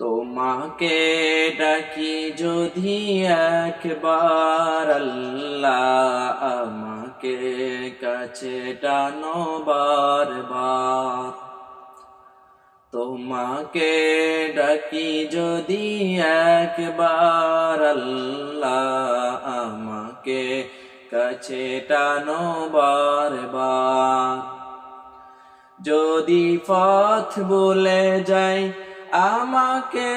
তোমাকে ডাকি যদি একবার আল্লাহ, আমাকে কাছে টানো বারবার। তোমাকে ডাকি যদি একবার আল্লাহ, আমাকে কাছে টানো বারবার। যদি পথ ভুলে যাই আমাকে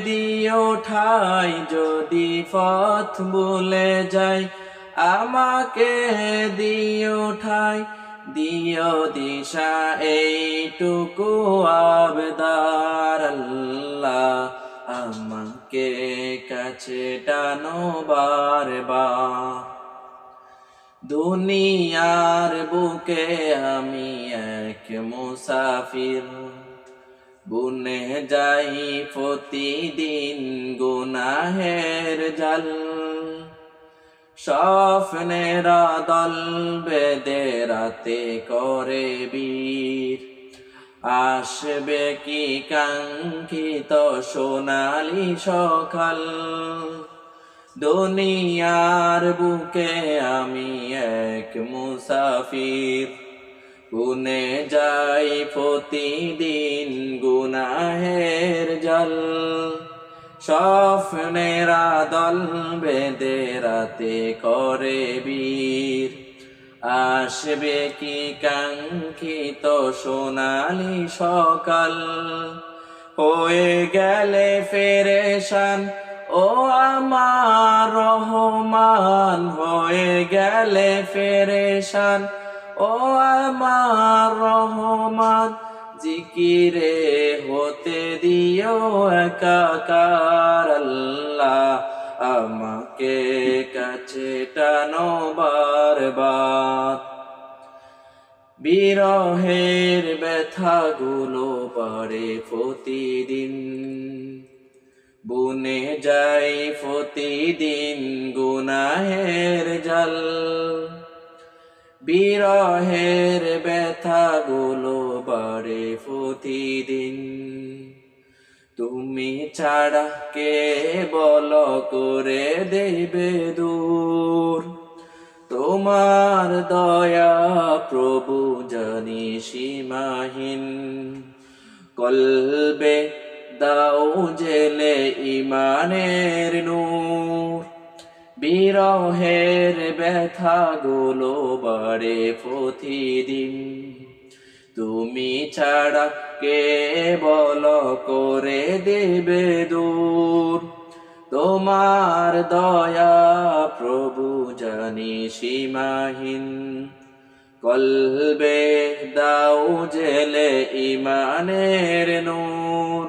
দিও ঠাই, যদি পথ ভুলে যাই আমাকে দিও ঠাই। দিও দিশা এইটুকু আবদার আল্লাহ, আমাকে কাছে টানো বারবার। দুনিয়ার বুকে আমি এক মুসাফির, বুনে যাই প্রতিদিন গুনাহের জাল। স্বপ্নেরা দল বেঁধে রাতে করে বীর, আসবে কি কাঙ্ক্ষিত সোনালি সকাল। দুনিয়ার বুকে আমি এক মুসাফির, বুনে যাই প্রতিদিন গুনাহের জাল। স্বপ্নেরা দল বেঁধে রাতে করে বীর, আসবে কি কাঙ্ক্ষিত সোনালি সকাল। হয়ে গেলে পেরেশান ও আমার রহমান, হয়ে গেলে পেরেশান ও আমার রহমান। জিকিরে হতে দিও একাকার আল্লাহ, আমাকে কাছে টানো বারবার। বিরহের ব্যথাগুলো বাড়ে প্রতিদিন, বুনে যাই প্রতিদিন গুনাহের জাল। বিরহের ব্যথাগুলো বাড়ে প্রতিদিন, তুমি ছাড়া কে বল করে দেবে দূর। তোমার দয়া প্রভু জানি সীমাহীন, কলবে দাও জেলে ইমানের নূর। বিরহের ব্যথাগুলো বাড়ে প্রতিদিন, তুমি ছাড়া কে বল করে দেবে দূর। তোমার দয়া প্রভু জানি সীমাহীন, কলবে দাও জেলে ইমানের নূর।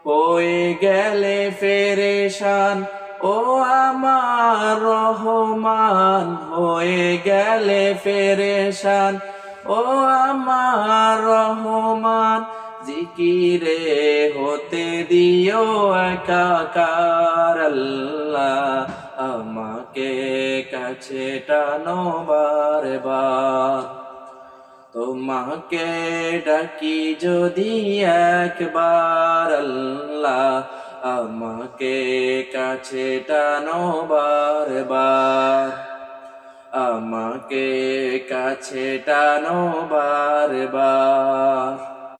হয়ে গেলে পেরেশান ও আমার রহমান, হয়ে গেলে পেরেশান ও আমার রহমান। জিকিরে হতে দিও একাকার আল্লাহ, আমাকে কাছে টানো বারবার। তোমাকে ডাকি যদি একবার আল্লাহ, আমাকে কাছে টানো বারবার। আমাকে কাছে টানো বারবার।